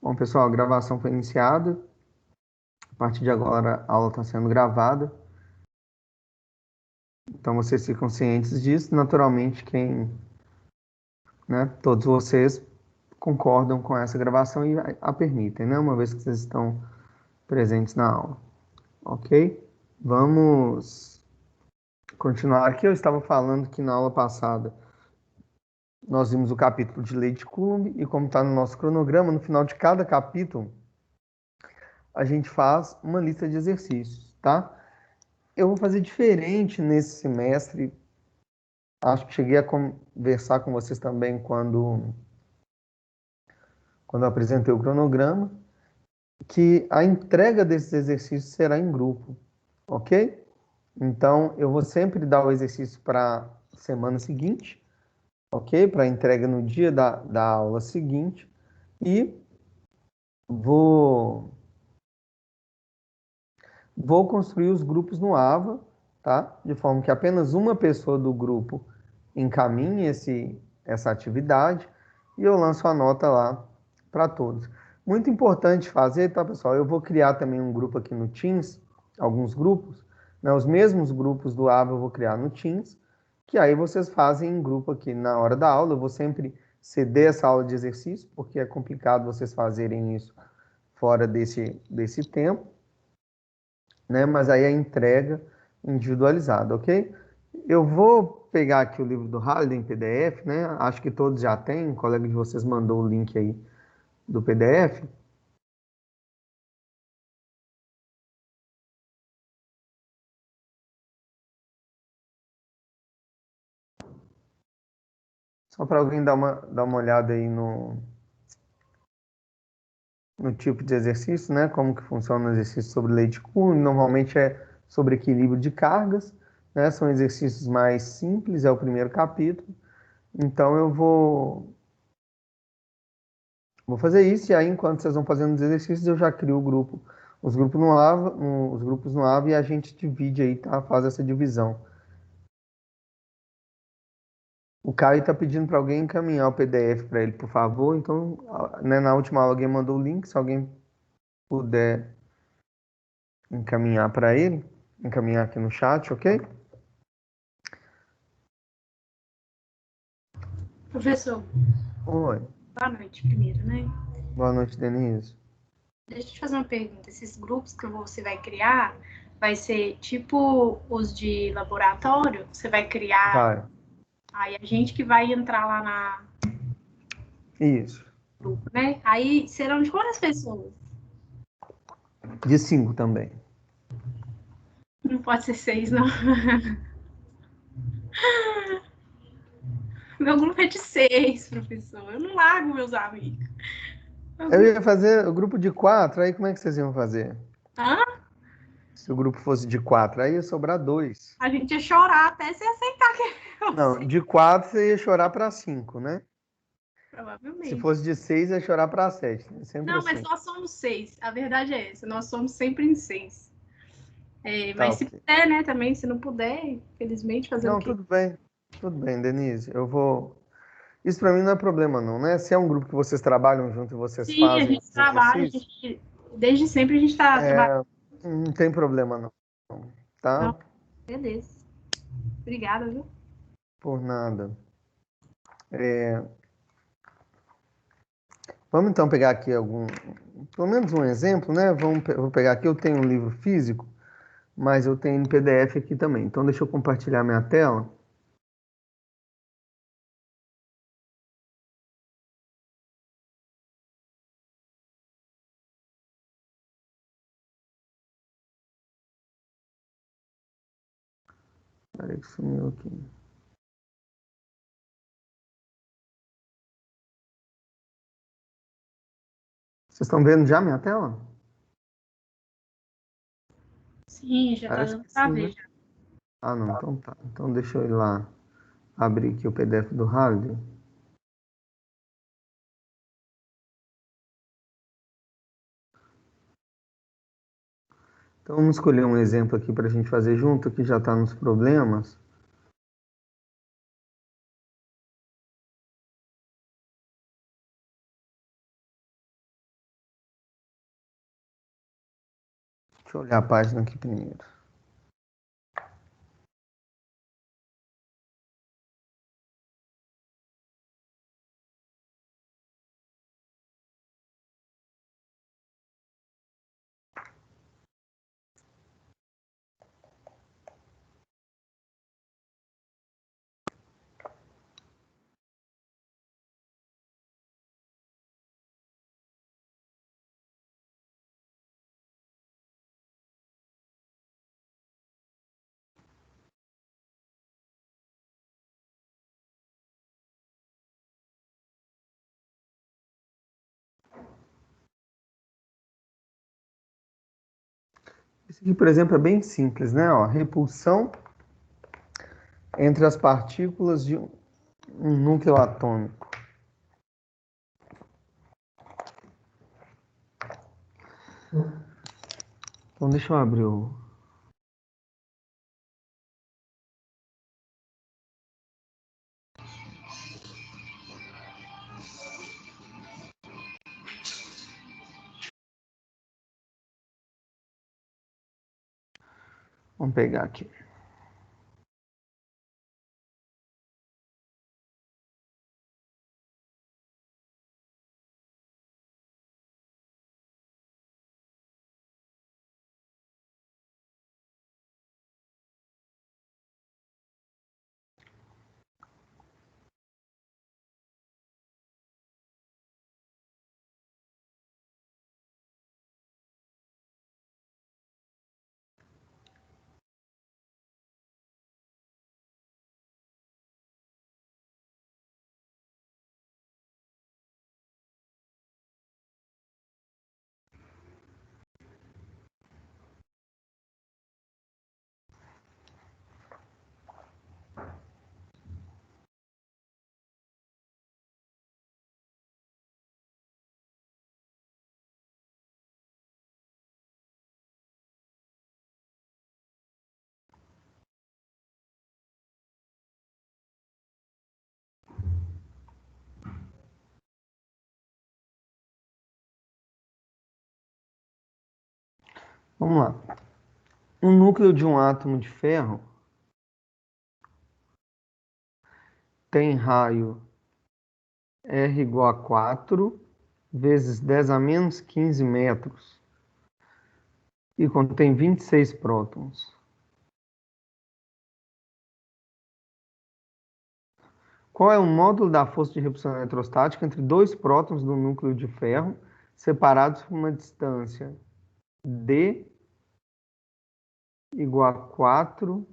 Bom, pessoal, a gravação foi iniciada. A partir de agora, a aula está sendo gravada. Então, vocês ficam cientes disso. Naturalmente, todos vocês concordam com essa gravação e a permitem, né? Uma vez que vocês estão presentes na aula. Ok? Vamos continuar aqui. Eu estava falando que na aula passada nós vimos o capítulo de Lei de Coulomb e como está no nosso cronograma, no final de cada capítulo, a gente faz uma lista de exercícios, tá? Eu vou fazer diferente nesse semestre. Acho que cheguei a conversar com vocês também quando eu apresentei o cronograma, que a entrega desses exercícios será em grupo, ok? Então, eu vou sempre dar o exercício para a semana seguinte, ok? Para entrega no dia da aula seguinte. E vou, vou construir os grupos no AVA, tá? De forma que apenas uma pessoa do grupo encaminhe essa atividade e eu lanço a nota lá para todos. Muito importante fazer, tá, pessoal? Eu vou criar também um grupo aqui no Teams, alguns grupos, né? Os mesmos grupos do AVA eu vou criar no Teams, que aí vocês fazem em grupo aqui na hora da aula. Eu vou sempre ceder essa aula de exercício, porque é complicado vocês fazerem isso fora desse tempo, né? Mas aí a entrega individualizada, ok? Eu vou pegar aqui o livro do Halliday em PDF, né? Acho que todos já têm, um colega de vocês mandou o link aí do PDF. Só para alguém dar uma olhada aí no tipo de exercício, né? Como que funciona o exercício sobre lei de Coulomb. Normalmente é sobre equilíbrio de cargas, né? São exercícios mais simples, é o primeiro capítulo. Então eu vou fazer isso, e aí enquanto vocês vão fazendo os exercícios, eu já crio o grupo, os grupos no AVA, e a gente divide aí, tá? Faz essa divisão. O Caio está pedindo para alguém encaminhar o PDF para ele, por favor. Então, né, na última aula alguém mandou o link, se alguém puder encaminhar para ele, encaminhar aqui no chat, ok? Professor, Oi, boa noite primeiro, né? boa noite, Denise. Deixa eu te fazer uma pergunta. Esses grupos que você vai criar, vai ser tipo os de laboratório? Você vai criar, Vai, aí a gente que vai entrar lá na isso. grupo, né? Aí serão de quantas pessoas? De 5 também. Não pode ser 6, não. Meu grupo é de 6, professor. Eu não largo meus amigos. Meu Eu grupo... ia fazer o grupo de 4, aí como é que vocês iam fazer? Hã? Se o grupo fosse de 4, aí ia sobrar 2. A gente ia chorar até você aceitar que é Não, você. de 4 você ia chorar para 5, né? Se Provavelmente. fosse de 6, ia chorar para 7. Sempre Não, mas assim. nós somos 6. A verdade é essa. Nós somos sempre em 6. É, Tá, mas se ok. puder, né, também, se não puder, infelizmente, fazer o Não, quê? tudo bem, Denise. Eu vou. Isso para mim não é problema, não, né? Se é um grupo que vocês trabalham junto e vocês Sim, a fazem gente os trabalha, exercícios, desde sempre a gente está trabalhando. não tem problema, não. Não, Tá? beleza. Obrigada, viu? Por nada. Vamos então pegar aqui pelo menos um exemplo, né? Vou pegar aqui, eu tenho um livro físico, mas eu tenho em PDF aqui também. Então deixa eu compartilhar minha tela. Peraí que sumiu aqui. Vocês estão vendo já minha tela? Sim, já tá Parece dando que pra sim, ver né? já. Ah, não, então tá. Então deixa eu ir lá abrir aqui o PDF do Halliday. Então vamos escolher um exemplo aqui para a gente fazer junto, que já está nos problemas. Deixa eu olhar a página aqui primeiro. Esse aqui, por exemplo, é bem simples, né? Ó, repulsão entre as partículas de um núcleo atômico. Então, deixa eu abrir o... Vamos pegar aqui. Vamos lá. O núcleo de um átomo de ferro tem raio R igual a 4 vezes 10 a menos 15 metros e contém 26 prótons. Qual é o módulo da força de repulsão eletrostática entre dois prótons do núcleo de ferro separados por uma distância D igual a 4?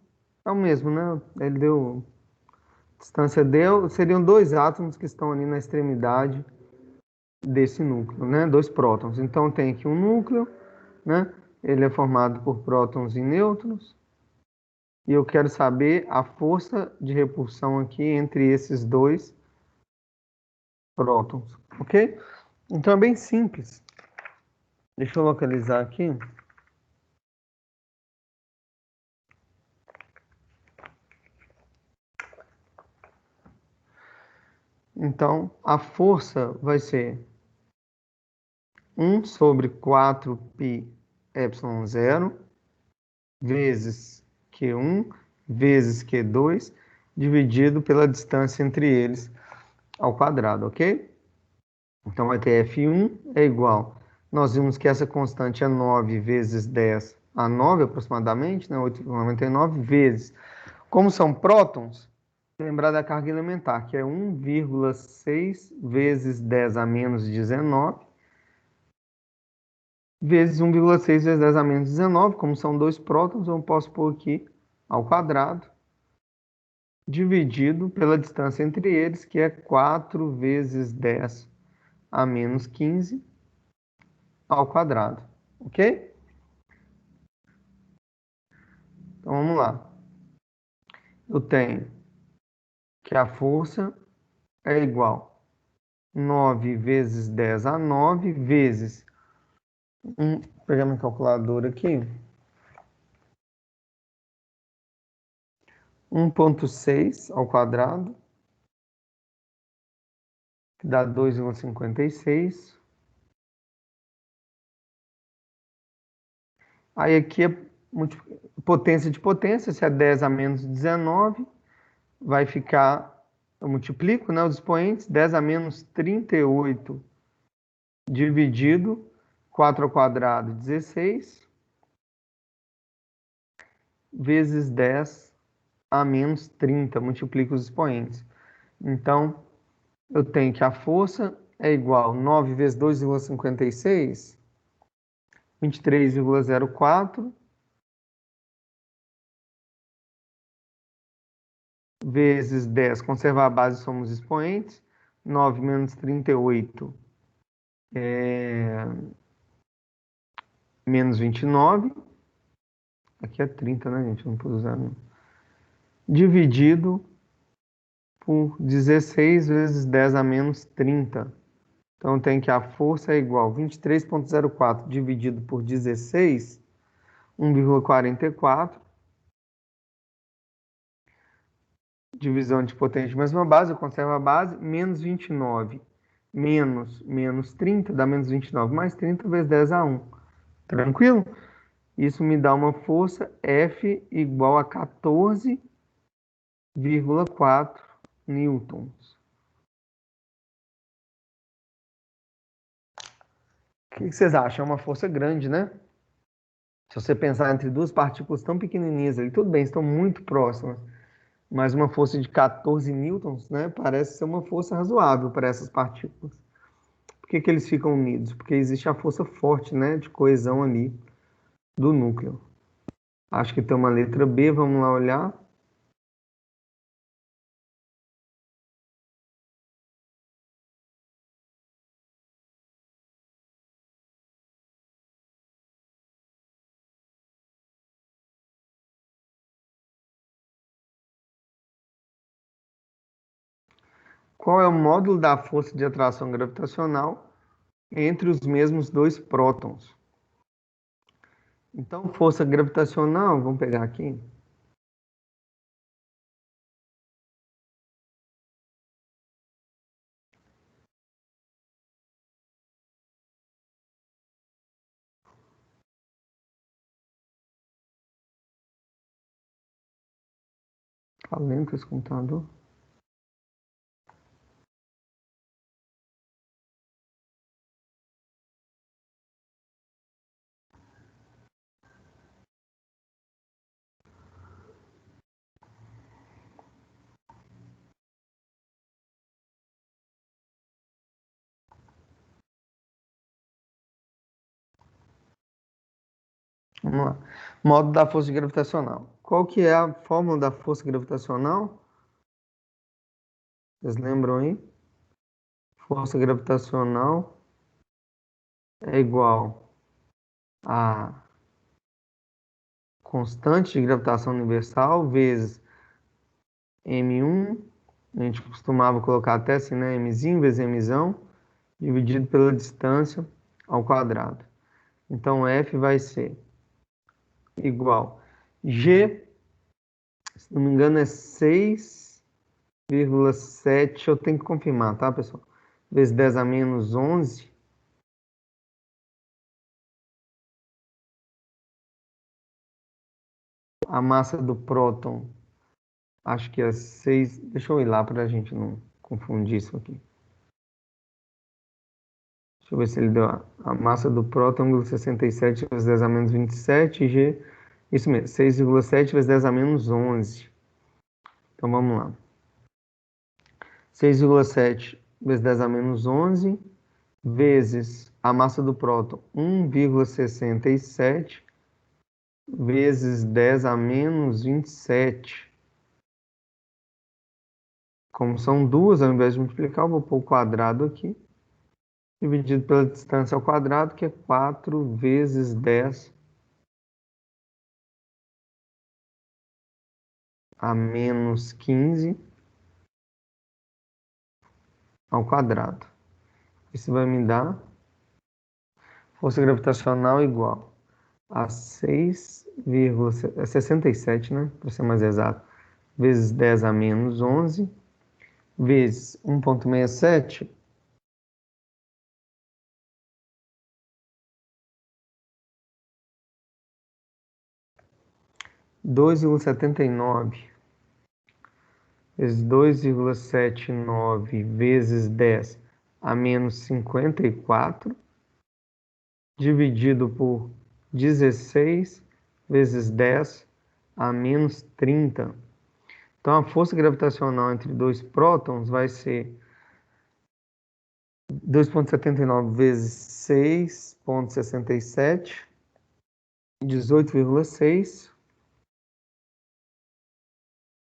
É o mesmo, né? Ele deu... Distância D seriam dois átomos que estão ali na extremidade desse núcleo, né? Dois prótons. Então tem aqui um núcleo, né? Ele é formado por prótons e nêutrons. E eu quero saber a força de repulsão aqui entre esses dois prótons, ok? Então é bem simples. Deixa eu localizar aqui. Então a força vai ser 1 sobre 4π epsilon 0 vezes Q1 vezes Q2 dividido pela distância entre eles ao quadrado, ok? Então vai ter F1 é igual. Nós vimos que essa constante é 9 vezes 10 a 9 aproximadamente, né? 8,99 vezes. Como são prótons, lembrar da carga elementar, que é 1,6 vezes 10 a menos 19 vezes 1,6 vezes 10 a menos 19, como são dois prótons, eu posso pôr aqui ao quadrado, dividido pela distância entre eles, que é 4 vezes 10 a menos 15 ao quadrado, ok? Então vamos lá. Eu tenho que a força é igual a 9 vezes 10 a 9 vezes... Vou pegar minha calculadora aqui. 1,6 ao quadrado, que dá 2,56. Aí aqui é potência de potência, se é 10 a menos 19, vai ficar, eu multiplico, né, os expoentes, 10 a menos 38 dividido 4 ao quadrado, 16, vezes 10 a menos 30, multiplico os expoentes. Então, eu tenho que a força é igual a 9 vezes 2,56, 23,04, vezes 10, conservar a base, somos expoentes, 9 menos 38 é menos 29, aqui é 30, né, gente? Não pus zero. Dividido por 16 vezes 10 a menos 30. Então, tem que a força é igual a 23,04 dividido por 16, 1,44. Divisão de potência de mesma base, eu conservo a base, menos 29 menos 30, dá menos 29 mais 30 vezes 10 a 1. Tranquilo? Isso me dá uma força F igual a 14,4 newtons. O que vocês acham? É uma força grande, né? Se você pensar entre duas partículas tão pequenininhas ali, tudo bem, estão muito próximas, mas uma força de 14 newtons, né, parece ser uma força razoável para essas partículas. Por que eles ficam unidos? Porque existe a força forte, né, de coesão ali do núcleo. Acho que tem uma letra B, vamos lá olhar. Qual é o módulo da força de atração gravitacional entre os mesmos dois prótons? Então, força gravitacional, vamos pegar aqui. Tá lento esse computador. Vamos lá. Módulo da força gravitacional. Qual que é a fórmula da força gravitacional? Vocês lembram aí? Força gravitacional é igual a constante de gravitação universal vezes M1, a gente costumava colocar até assim, né? Mzinho vezes Mzão, dividido pela distância ao quadrado. Então, F vai ser igual G, se não me engano é 6,7, eu tenho que confirmar, tá, pessoal? Vezes 10 a menos 11. A massa do próton, acho que é 6. Deixa eu ir lá para a gente não confundir isso aqui. Deixa eu ver se ele deu a massa do próton, 1,67 vezes 10 a menos 27, G, isso mesmo, 6,7 vezes 10 a menos 11. Então vamos lá. 6,7 vezes 10 a menos 11, vezes a massa do próton, 1,67, vezes 10 a menos 27. Como são duas, ao invés de multiplicar, eu vou pôr o quadrado aqui, dividido pela distância ao quadrado, que é 4 vezes 10 a menos 15 ao quadrado. Isso vai me dar força gravitacional igual a 6,67, né? Para ser mais exato, vezes 10 a menos 11, vezes 1,67, 2,79 vezes 2,79 vezes 10 a menos 54, dividido por 16 vezes 10 a menos 30. Então, a força gravitacional entre dois prótons vai ser 2,79 vezes 6,67, 18,6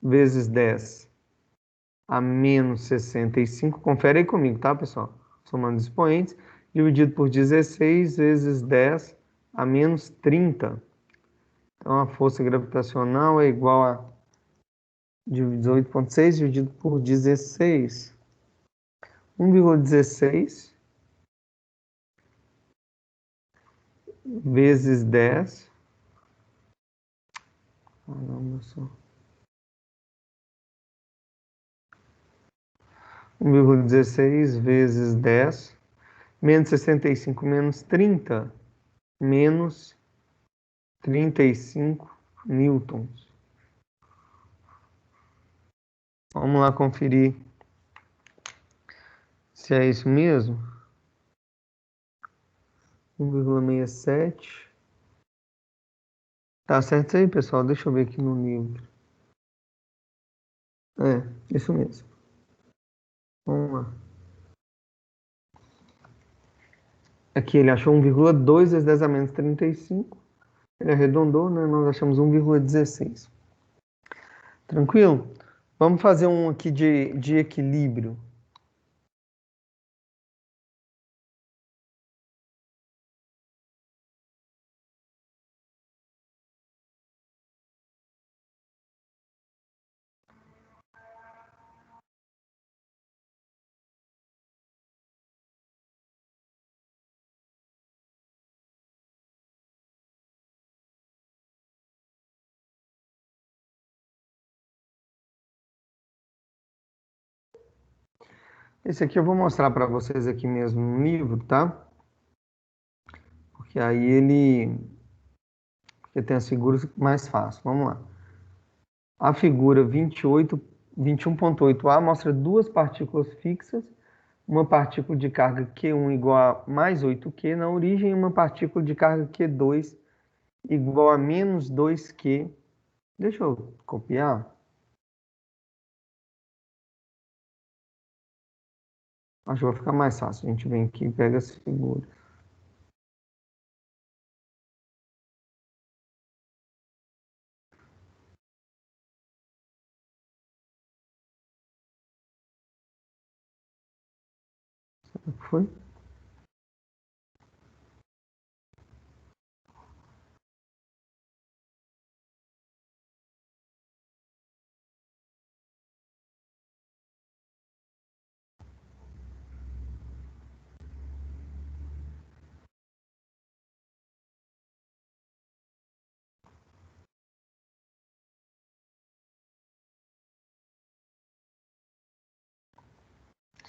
vezes 10 a menos 65. Confere aí comigo, tá, pessoal? Somando os expoentes, dividido por 16 vezes 10 a menos 30. Então, a força gravitacional é igual a 18,6 dividido por 16. 1,16 vezes 10. Caramba, só. 1,16 vezes 10, menos 65 menos 30, menos 35 newtons. Vamos lá conferir se é isso mesmo. 1,67. Tá certo isso aí, pessoal? Deixa eu ver aqui no livro. É, isso mesmo. Vamos lá. Aqui ele achou 1,2 vezes 10 a menos 35. Ele arredondou, né? Nós achamos 1,16. Tranquilo? Vamos fazer um aqui de equilíbrio. Esse aqui eu vou mostrar para vocês aqui mesmo no livro, tá? Porque aí ele tem as figuras mais fáceis. Vamos lá. A figura 21,8a mostra duas partículas fixas, uma partícula de carga Q1 igual a mais 8Q na origem e uma partícula de carga Q2 igual a menos 2Q. Deixa eu copiar. Acho que vai ficar mais fácil. A gente vem aqui e pega as figuras. O que foi?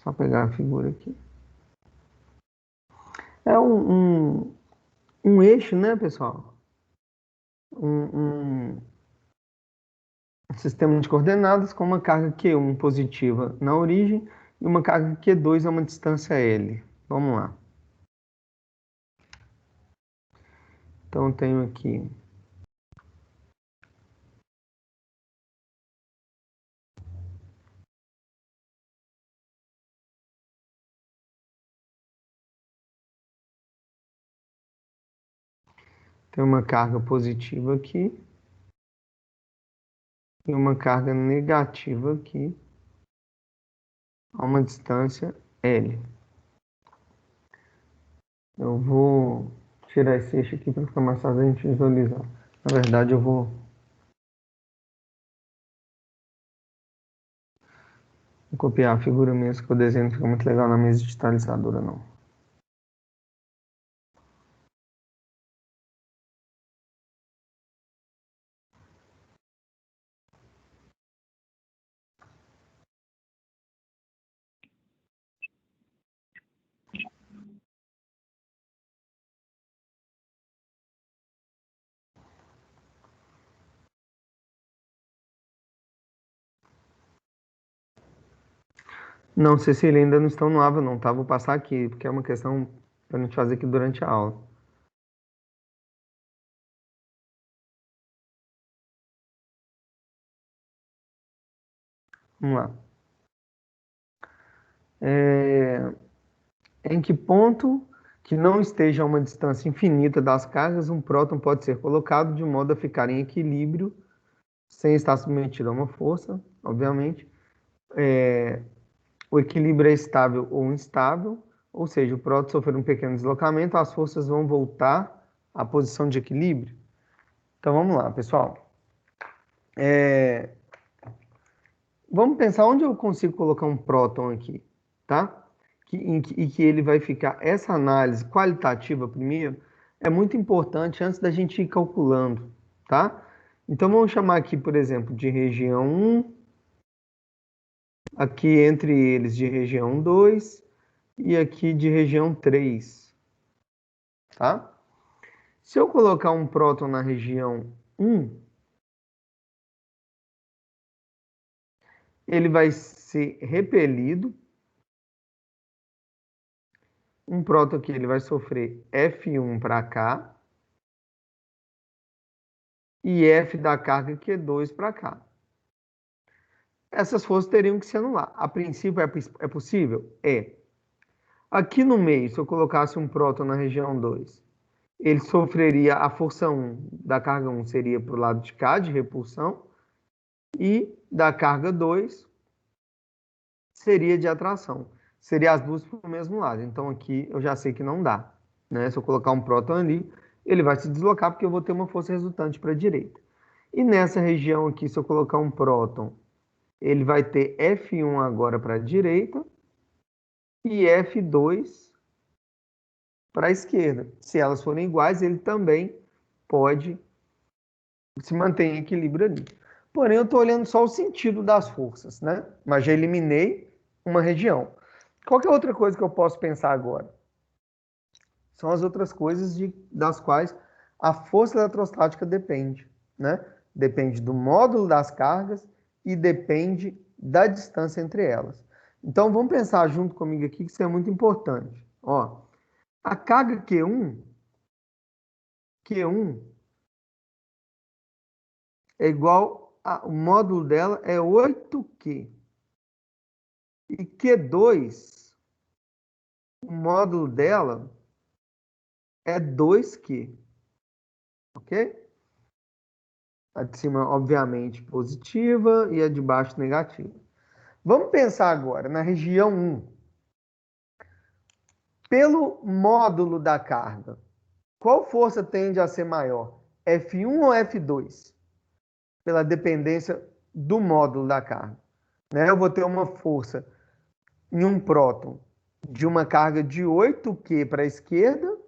Só pegar a figura aqui. É um eixo, né, pessoal? Um sistema de coordenadas com uma carga Q1 positiva na origem e uma carga Q2 a uma distância L. Vamos lá. Então, eu tenho aqui uma carga positiva aqui e uma carga negativa aqui a uma distância L. Eu vou tirar esse eixo aqui para ficar mais fácil a gente visualizar. Na verdade, eu vou copiar a figura mesmo, que o desenho não fica muito legal na mesa digitalizadora, não. Não sei se eles ainda não estão no AVA, não, tá? Vou passar aqui, porque é uma questão para a gente fazer aqui durante a aula. Vamos lá. Em que ponto que não esteja a uma distância infinita das cargas, um próton pode ser colocado de modo a ficar em equilíbrio, sem estar submetido a uma força, obviamente. O equilíbrio é estável ou instável, ou seja, o próton sofrer um pequeno deslocamento, as forças vão voltar à posição de equilíbrio. Então vamos lá, pessoal. Vamos pensar onde eu consigo colocar um próton aqui, tá? E que ele vai ficar. Essa análise qualitativa, primeiro, é muito importante antes da gente ir calculando, tá? Então vamos chamar aqui, por exemplo, de região 1, aqui entre eles de região 2 e aqui de região 3, tá? Se eu colocar um próton na região 1, ele vai ser repelido. Um próton aqui ele vai sofrer F1 para cá e F da carga Q2 para cá. Essas forças teriam que se anular. A princípio é possível? É. Aqui no meio, se eu colocasse um próton na região 2, ele sofreria a força 1 da carga 1 seria para o lado de cá, de repulsão, e da carga 2 seria de atração. Seria as duas para o mesmo lado. Então aqui eu já sei que não dá, né? Se eu colocar um próton ali, ele vai se deslocar porque eu vou ter uma força resultante para a direita. E nessa região aqui, se eu colocar um próton, ele vai ter F1 agora para a direita e F2 para a esquerda. Se elas forem iguais, ele também pode se manter em equilíbrio ali. Porém, eu estou olhando só o sentido das forças, né? Mas já eliminei uma região. Qual que é outra coisa que eu posso pensar agora? São as outras coisas das quais a força eletrostática depende, né? Depende do módulo das cargas e depende da distância entre elas. Então, vamos pensar junto comigo aqui que isso é muito importante. Ó, a carga Q1 é igual o módulo dela é 8Q. E Q2, o módulo dela é 2Q. Ok? A de cima, obviamente, positiva e a de baixo, negativa. Vamos pensar agora na região 1. Pelo módulo da carga, qual força tende a ser maior? F1 ou F2? Pela dependência do módulo da carga. Né? Eu vou ter uma força em um próton de uma carga de 8Q para a esquerda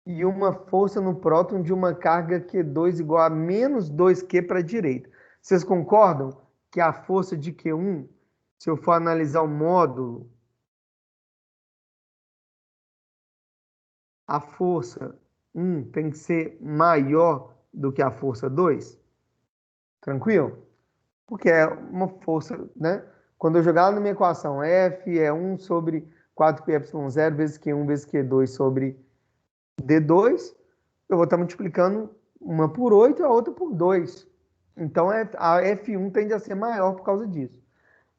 e uma força no próton de uma carga Q2 igual a menos 2Q para a direita. Vocês concordam que a força de Q1, se eu for analisar o módulo, a força 1 tem que ser maior do que a força 2? Tranquilo? Porque é uma força, né? Quando eu jogar na minha equação, F é 1 sobre 4πε0 vezes Q1 vezes Q2 sobre D2, eu vou estar multiplicando uma por 8 e a outra por 2. Então, a F1 tende a ser maior por causa disso.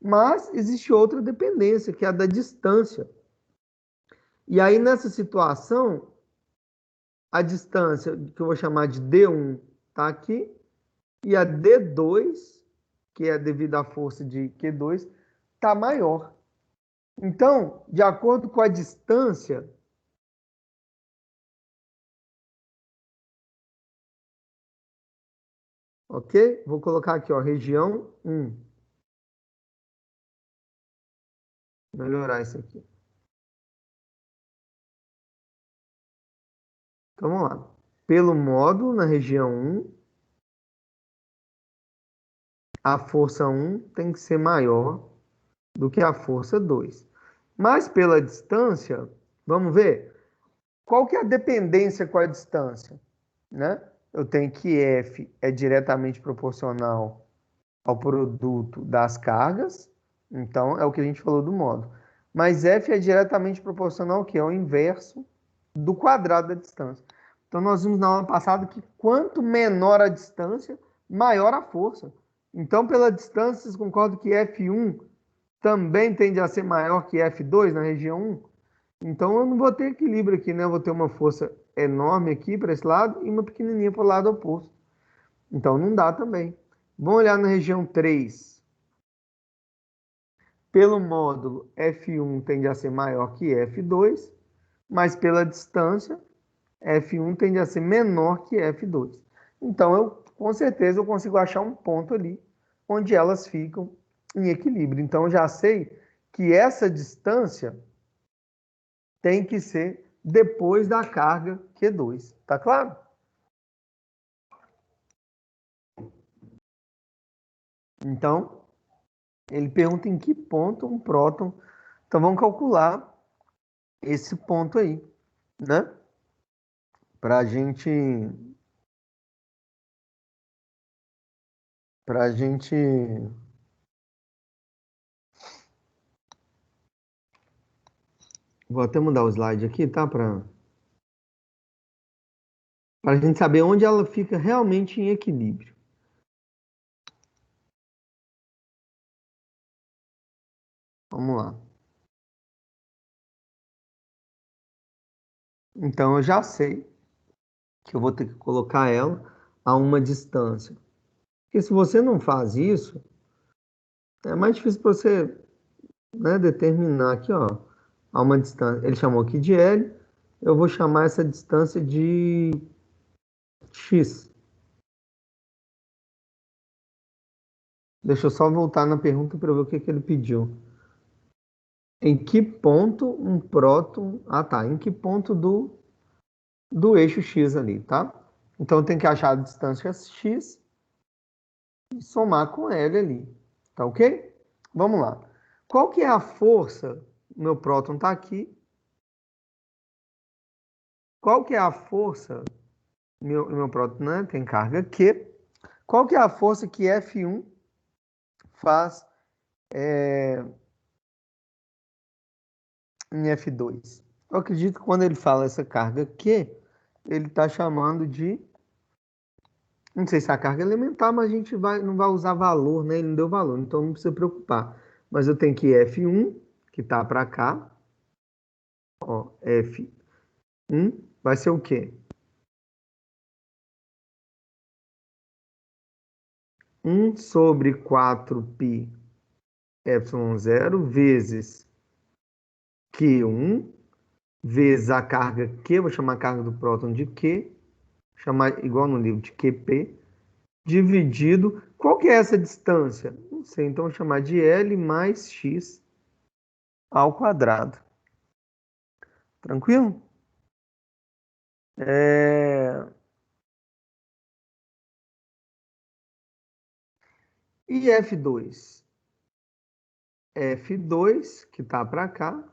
Mas existe outra dependência, que é a da distância. E aí, nessa situação, a distância, que eu vou chamar de D1, está aqui, e a D2, que é devido à força de Q2, está maior. Então, de acordo com a distância, ok? Vou colocar aqui, ó, região 1. Melhorar isso aqui. Então, vamos lá. Pelo módulo, na região 1, a força 1 tem que ser maior do que a força 2. Mas pela distância, vamos ver, qual que é a dependência com a distância? Né? Eu tenho que F é diretamente proporcional ao produto das cargas, Então, é o que a gente falou do módulo. Mas F é diretamente proporcional ao quê? Ao inverso do quadrado da distância. Então, nós vimos na aula passada que quanto menor a distância, maior a força. Então, pela distância, vocês concordam que F1 também tende a ser maior que F2 na região 1? Então, eu não vou ter equilíbrio aqui, né? Eu vou ter uma força enorme aqui para esse lado e uma pequenininha para o lado oposto. Então, não dá também. Vamos olhar na região 3. Pelo módulo, F1 tende a ser maior que F2, mas pela distância, F1 tende a ser menor que F2. Então, com certeza, eu consigo achar um ponto ali onde elas ficam em equilíbrio. Então, eu já sei que essa distância tem que ser depois da carga Q2. Tá claro? Então, ele pergunta em que ponto um próton. Então, vamos calcular esse ponto aí, né? Para gente vou até mudar o slide aqui, tá? Para a gente saber onde ela fica realmente em equilíbrio. Vamos lá. Então, eu já sei que eu vou ter que colocar ela a uma distância. Porque se você não faz isso, é mais difícil para você, né, determinar aqui, ó, a uma distância. Ele chamou aqui de L, eu vou chamar essa distância de X. Deixa eu só voltar na pergunta para ver o que ele pediu. Em que ponto um próton... Ah, tá. Em que ponto do eixo X ali, tá? Então, eu tenho que achar a distância X e somar com L ali. Tá ok? Vamos lá. Qual que é a força? O meu próton está aqui. Qual que é a força? Meu próton, né, tem carga Q. Qual que é a força que F1 faz em F2? Eu acredito que quando ele fala essa carga Q, ele está chamando de... Não sei se é a carga elementar, mas a gente não vai usar valor, né? Ele não deu valor, então não precisa preocupar. Mas eu tenho que F1, que está para cá. Ó, F1 vai ser o quê? 1 sobre 4π ε0 vezes Q1 vezes a carga Q, vou chamar a carga do próton de Q, chamar igual no livro de QP, dividido. Qual que é essa distância? Não sei, então vou chamar de L mais X ao quadrado. Tranquilo? E F2? F2, que está para cá.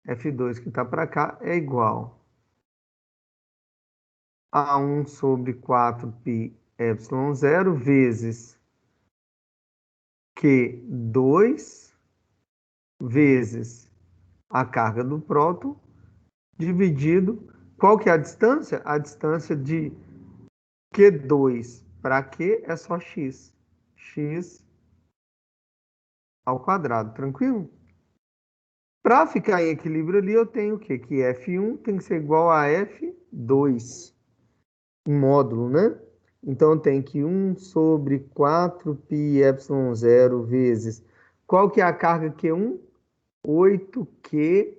F2, que está para cá, é igual a 1 sobre 4π ε0 vezes Q2 vezes a carga do próton dividido. Qual que é a distância? A distância de Q2 para Q é só X. X ao quadrado, tranquilo? Para ficar em equilíbrio ali, eu tenho o quê? Que F1 tem que ser igual a F2, em módulo, né? Então, eu tenho que 1 sobre 4π ε0 vezes... Qual que é a carga Q1? 8Q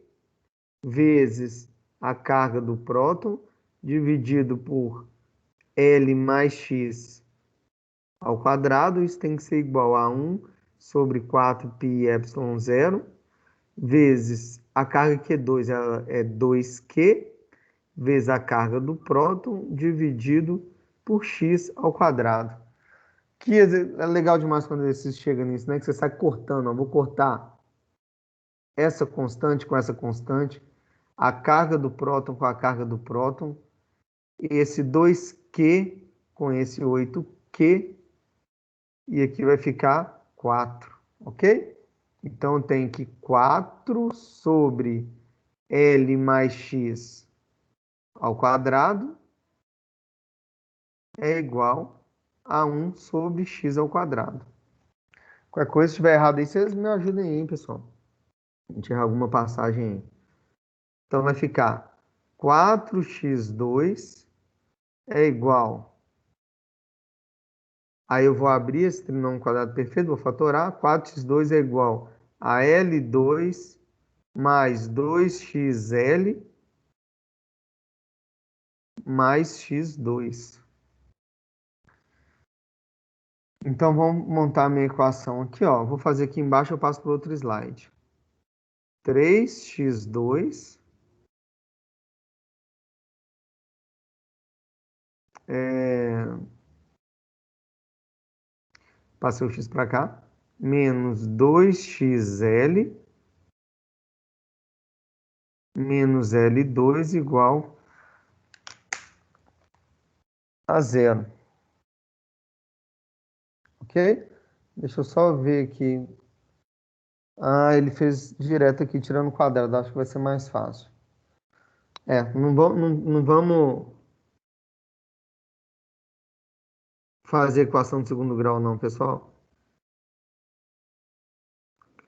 vezes a carga do próton, dividido por L mais X ao quadrado. Isso tem que ser igual a 1 sobre 4π ε0 vezes a carga Q2 ela é 2Q vezes a carga do próton dividido por X ao quadrado. Que é legal demais quando você chega nisso, né? Que você sai cortando. Ó, vou cortar essa constante com essa constante, a carga do próton com a carga do próton, esse 2Q com esse 8Q, e aqui vai ficar 4, ok? Então, eu tenho que 4 sobre L mais X ao quadrado é igual a 1 sobre X ao quadrado. Qualquer coisa, se estiver errado aí, vocês me ajudem aí, hein, pessoal. A gente errar alguma passagem aí. Então, vai ficar 4x2 é igual. Aí eu vou abrir esse trinômio quadrado perfeito, vou fatorar. 4x2 é igual a L2 mais 2xl mais x2. Então, vamos montar a minha equação aqui, ó. Vou fazer aqui embaixo, eu passo para o outro slide. 3x2 passei o x para cá, menos 2xl menos L2 igual a 0. Ok? Deixa eu só ver aqui. Ah, ele fez direto aqui, tirando o quadrado. Acho que vai ser mais fácil. Não vamos fazer equação de segundo grau, não, pessoal.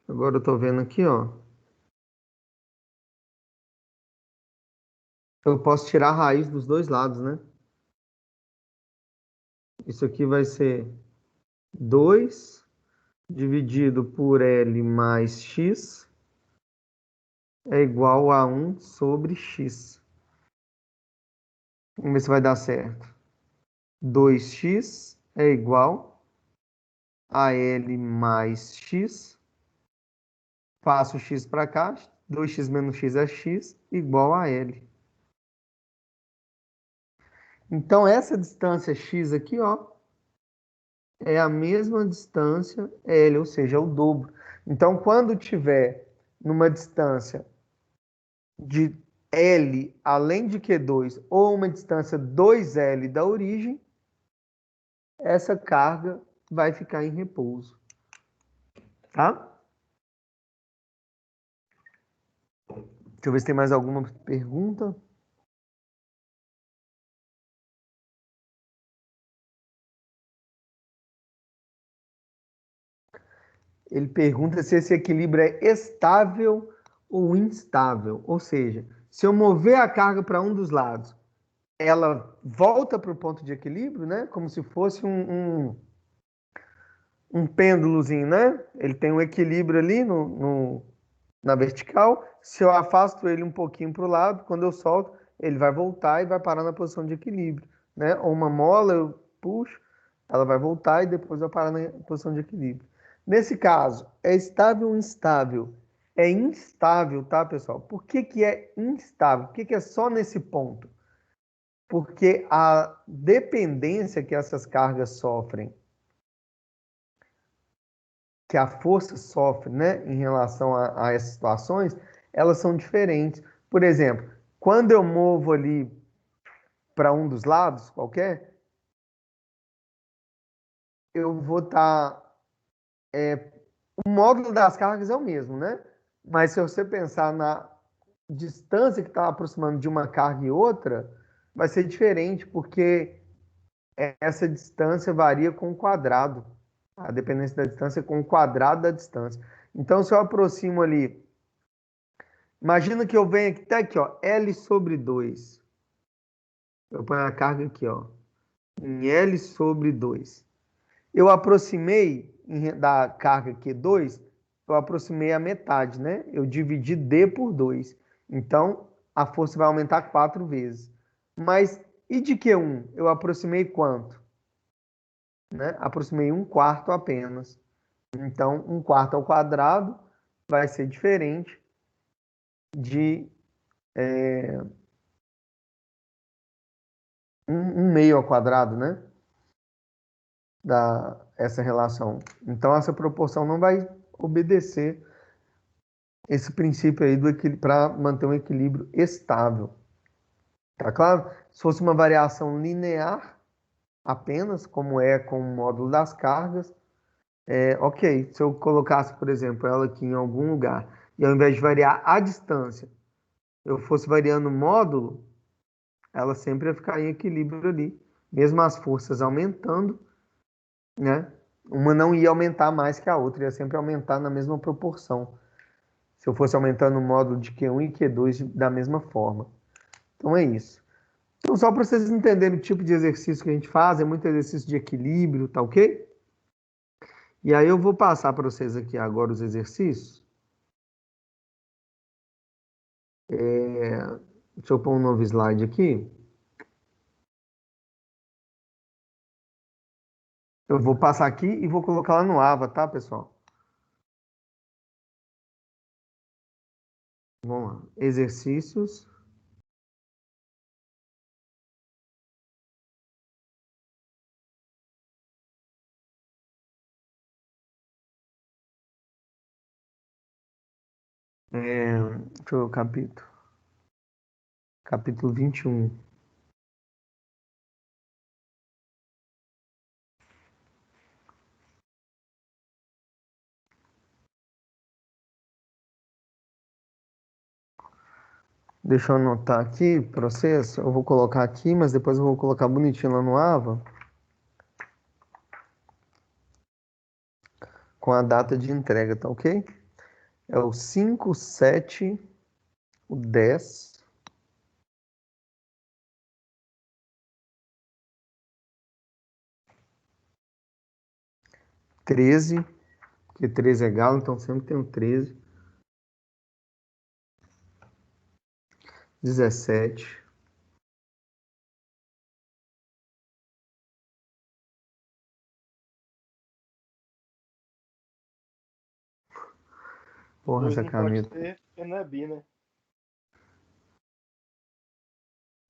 Agora eu estou vendo aqui, ó. Eu posso tirar a raiz dos dois lados, né? Isso aqui vai ser 2 dividido por L mais X é igual a 1 sobre X. Vamos ver se vai dar certo. 2x é igual a L mais X. Passo o X para cá. 2x menos X é X, igual a L. Então, essa distância X aqui, ó, é a mesma distância L, ou seja, é o dobro. Então, quando tiver numa distância de L além de Q2 ou uma distância 2L da origem, essa carga vai ficar em repouso. Tá? Deixa eu ver se tem mais alguma pergunta. Ele pergunta se esse equilíbrio é estável ou instável. Ou seja, se eu mover a carga para um dos lados, ela volta para o ponto de equilíbrio, né? Como se fosse um pêndulozinho, né? Ele tem um equilíbrio ali na vertical. Se eu afasto ele um pouquinho para o lado, quando eu solto, ele vai voltar e vai parar na posição de equilíbrio, né? Ou uma mola, eu puxo, ela vai voltar e depois vai parar na posição de equilíbrio. Nesse caso, é estável ou instável? É instável, tá, pessoal? Por que que é instável? Por que que é só nesse ponto? Porque a dependência que essas cargas sofrem, que a força sofre, né, em relação a essas situações, elas são diferentes. Por exemplo, quando eu movo ali para um dos lados, qualquer, eu vou estar... o módulo das cargas é o mesmo, né? Mas se você pensar na distância que está aproximando de uma carga e outra, vai ser diferente, porque essa distância varia com o quadrado. A dependência da distância é com o quadrado da distância. Então, se eu aproximo ali, imagina que eu venho até aqui, ó, L sobre 2. Eu ponho a carga aqui, ó, em L sobre 2. Eu aproximei da carga Q2, eu aproximei a metade, né? Eu dividi D por 2. Então, a força vai aumentar 4 vezes. Mas e de Q1? Eu aproximei quanto? Né? Aproximei 1/4 apenas. Então, 1/4 ao quadrado vai ser diferente de 1/2 ao quadrado, né? Essa relação. Então, essa proporção não vai obedecer esse princípio aí para manter um equilíbrio estável. Tá claro? Se fosse uma variação linear, apenas, como é com o módulo das cargas, Ok, se eu colocasse, por exemplo, ela aqui em algum lugar, e ao invés de variar a distância, eu fosse variando o módulo, ela sempre ia ficar em equilíbrio ali. Mesmo as forças aumentando, né? Uma não ia aumentar mais que a outra, ia sempre aumentar na mesma proporção. Se eu fosse aumentando o módulo de Q1 e Q2 da mesma forma. Então é isso. Então, só para vocês entenderem o tipo de exercício que a gente faz, é muito exercício de equilíbrio, tá ok? E aí eu vou passar para vocês aqui agora os exercícios. Deixa eu pôr um novo slide aqui. Eu vou passar aqui e vou colocar lá no AVA, tá, pessoal? Vamos lá. Exercícios. Deixa eu ver o capítulo. Capítulo 21. Deixa eu anotar aqui para vocês. Eu vou colocar aqui, mas depois eu vou colocar bonitinho lá no AVA. Com a data de entrega, tá ok? É o 5, 7, o 10. 13, porque 13 é galo, então sempre tem o 13. 17. Porra, Dois essa não pode caneta. ter, porque não é bi, né?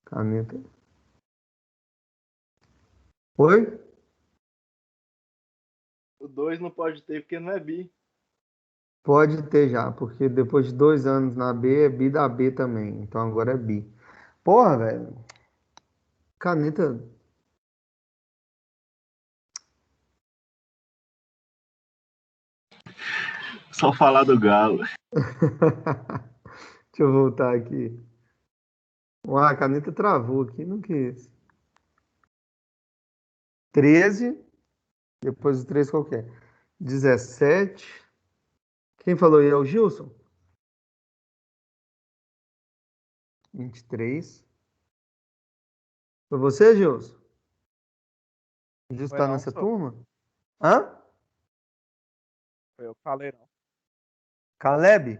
Caneta. Oi? O 2 não pode ter, porque não é bi. Pode ter já, porque depois de 2 anos na B, é bi da B também. Então agora é bi. Porra, velho. Caneta. Só falar do Galo. Deixa eu voltar aqui. Ué, a caneta travou aqui, não quis. 13. Depois do 13 qual que é? 17. Quem falou aí é o Gilson? 23. Foi você, Gilson? O Gilson Foi tá não, nessa só. turma? Hã? Foi eu que falei, não. Caleb?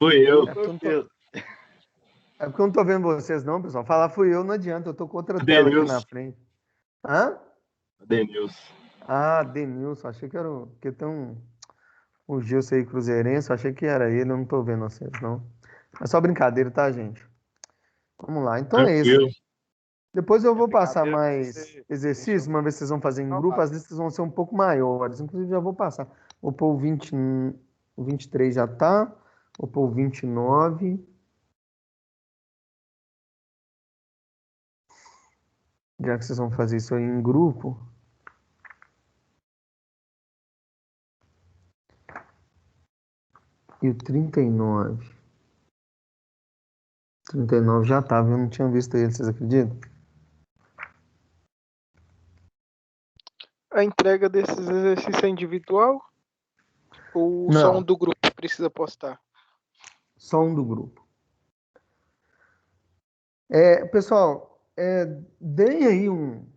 Fui eu. É Foi porque o eu não tô, Pedro. é porque eu não tô vendo vocês não, pessoal. Falar fui eu, não adianta. Eu tô com outra tela aqui na Denilson. frente. Hã? Denilson. Ah, Denilson. Achei que era o... Porque tem o Gilson aí, cruzeirense. Achei que era ele. Eu não tô vendo vocês, não. É só brincadeira, tá, gente? Vamos lá. Então é esse. Tranquilo. Depois eu É vou passar brincadeira que mais você deixa exercícios, eu uma vez que vocês vão fazer em grupo, salvar. as listas vão ser um pouco maiores. Inclusive, já vou passar. Vou pôr o 23 já tá. Vou pôr o 29. Já que vocês vão fazer isso aí em grupo. E o 39. 39 já tava, eu não tinha visto ele, vocês acreditam? A entrega desses exercícios é individual ou só um Não, do grupo precisa postar? só um do grupo. Pessoal, deem aí um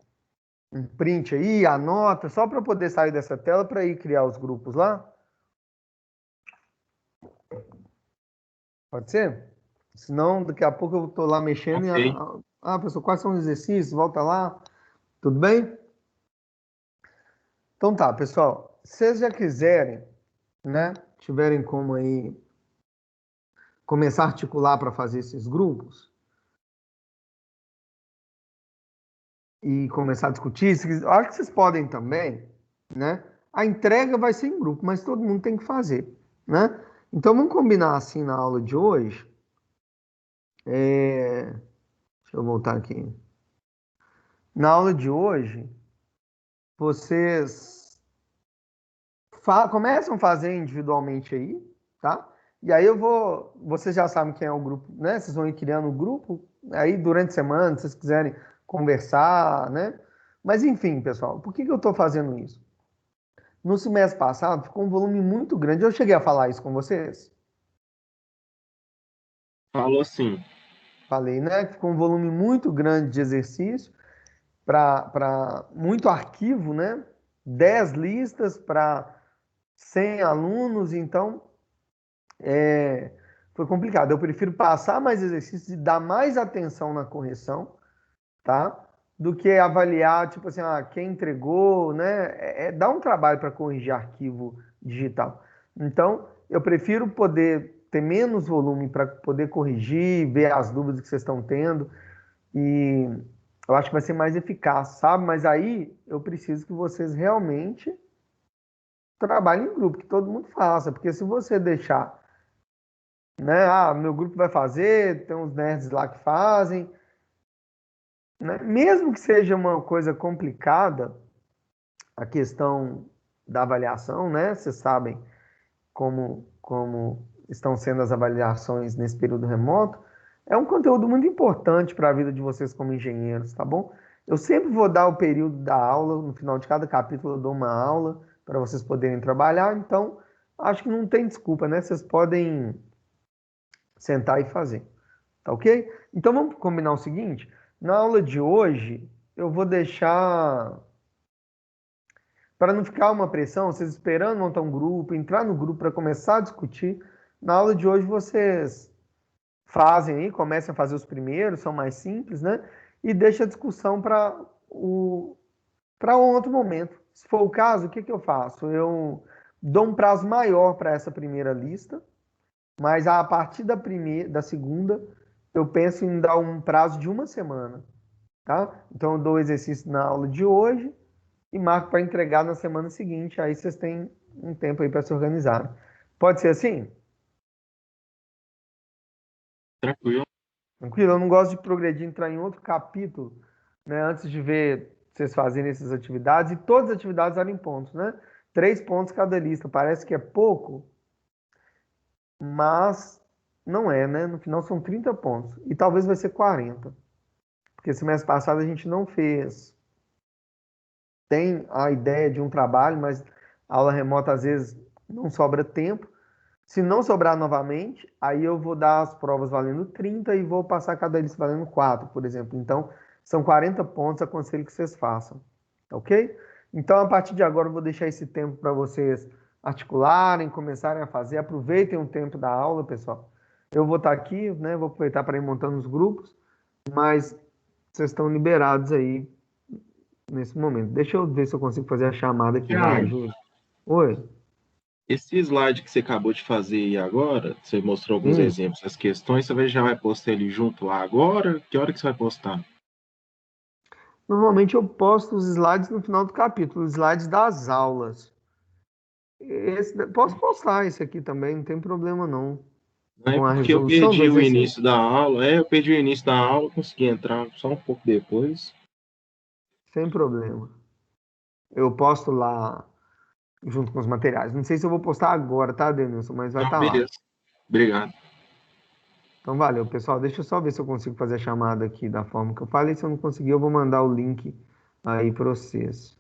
print aí, anota, só para poder sair dessa tela para ir criar os grupos lá. Pode ser? Senão, daqui a pouco eu estou lá mexendo e. Ok. Pessoal, quais são os exercícios? Volta lá. Tudo bem? Então tá, pessoal. Se vocês já quiserem, né? Tiverem como aí começar a articular para fazer esses grupos e começar a discutir, eu acho que vocês podem também, né? A entrega vai ser em grupo, mas todo mundo tem que fazer, né? Então vamos combinar assim na aula de hoje. Deixa eu voltar aqui. Na aula de hoje, vocês começam a fazer individualmente aí, tá? E aí vocês já sabem quem é o grupo, né? Vocês vão ir criando o grupo, aí durante a semana, se vocês quiserem conversar, né? Mas enfim, pessoal, por que eu estou fazendo isso? No semestre passado ficou um volume muito grande. Eu cheguei a falar isso com vocês? Falou assim. Falei, né? Ficou um volume muito grande de exercício para muito arquivo, né? 10 listas para 100 alunos, então foi complicado. Eu prefiro passar mais exercícios e dar mais atenção na correção, tá? Do que avaliar, tipo assim, quem entregou, né? Dá um trabalho para corrigir arquivo digital. Então, eu prefiro poder ter menos volume para poder corrigir, ver as dúvidas que vocês estão tendo. E eu acho que vai ser mais eficaz, sabe? Mas aí eu preciso que vocês realmente trabalhem em grupo, que todo mundo faça. Porque se você deixar, né? Meu grupo vai fazer, tem uns nerds lá que fazem, né? Mesmo que seja uma coisa complicada, a questão da avaliação, né? Vocês sabem como estão sendo as avaliações nesse período remoto. É um conteúdo muito importante para a vida de vocês como engenheiros, tá bom? Eu sempre vou dar o período da aula, no final de cada capítulo eu dou uma aula para vocês poderem trabalhar, então acho que não tem desculpa, né? Vocês podem sentar e fazer, tá ok? Então vamos combinar o seguinte, na aula de hoje eu vou deixar, para não ficar uma pressão, vocês esperando montar um grupo, entrar no grupo para começar a discutir, na aula de hoje vocês fazem aí, comecem a fazer os primeiros, são mais simples, né? E deixa a discussão para um outro momento. Se for o caso, o que que eu faço? Eu dou um prazo maior para essa primeira lista, mas a partir da segunda, eu penso em dar um prazo de uma semana, tá? Então eu dou o exercício na aula de hoje e marco para entregar na semana seguinte. Aí vocês têm um tempo aí para se organizar. Pode ser assim? Tranquilo. Tranquilo, eu não gosto de progredir, entrar em outro capítulo, né, antes de ver vocês fazerem essas atividades, e todas as atividades eram em pontos, né? 3 pontos cada lista, parece que é pouco, mas não é, né? No final são 30 pontos, e talvez vai ser 40, porque semestre passado a gente não fez. Tem a ideia de um trabalho, mas a aula remota às vezes não sobra tempo. Se não sobrar novamente, aí eu vou dar as provas valendo 30 e vou passar cada lista valendo 4, por exemplo. Então, são 40 pontos, aconselho que vocês façam. Tá ok? Então, a partir de agora, eu vou deixar esse tempo para vocês articularem, começarem a fazer. Aproveitem o tempo da aula, pessoal. Eu vou estar aqui, né? Vou aproveitar para ir montando os grupos, mas vocês estão liberados aí nesse momento. Deixa eu ver se eu consigo fazer a chamada aqui, vai, Thiago, Júlio. Oi? esse slide que você acabou de fazer aí agora, você mostrou alguns Hum. exemplos das questões, já vai postar ele junto lá agora? Que hora que você vai postar? Normalmente eu posto os slides no final do capítulo, os slides das aulas. Posso postar esse aqui também, não tem problema não. Não é Com a porque eu resolução do perdi o exercício. início da aula. Eu perdi o início da aula, consegui entrar só um pouco depois. Sem problema. Eu posto lá junto com os materiais. Não sei se eu vou postar agora, tá, Denilson? Mas vai Não, estar lá. beleza. Obrigado. Então valeu, pessoal. Deixa eu só ver se eu consigo fazer a chamada aqui da forma que eu falei. Se eu não conseguir, eu vou mandar o link aí para vocês.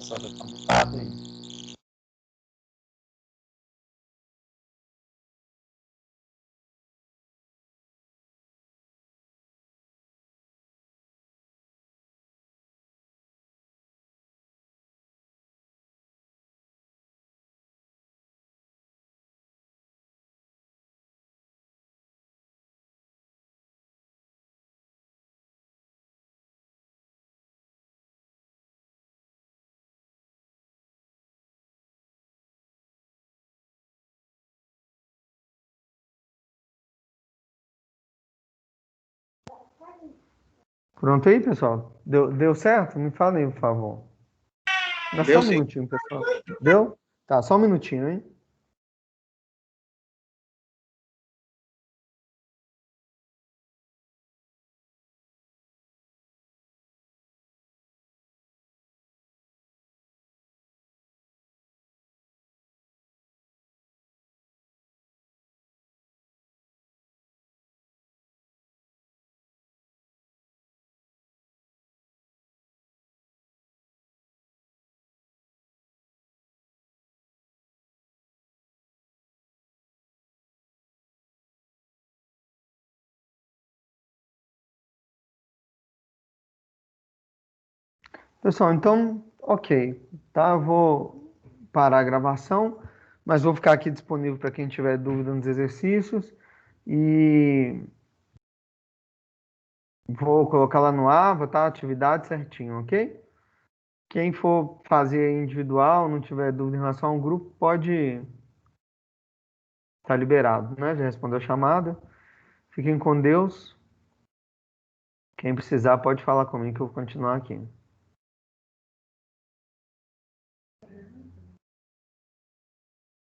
pessoal já tá mutado aí. Pronto aí, pessoal? Deu certo? Me falem, por favor. Dá só Deu um sim. minutinho, pessoal. Deu? Tá, só um minutinho, hein? Pessoal, então, ok, tá? Eu vou parar a gravação, mas vou ficar aqui disponível para quem tiver dúvida nos exercícios e vou colocar lá no Ava, tá? Atividade certinho, ok? Quem for fazer individual, não tiver dúvida em relação ao grupo, pode estar liberado, né? Já respondeu a chamada. Fiquem com Deus. Quem precisar pode falar comigo que eu vou continuar aqui.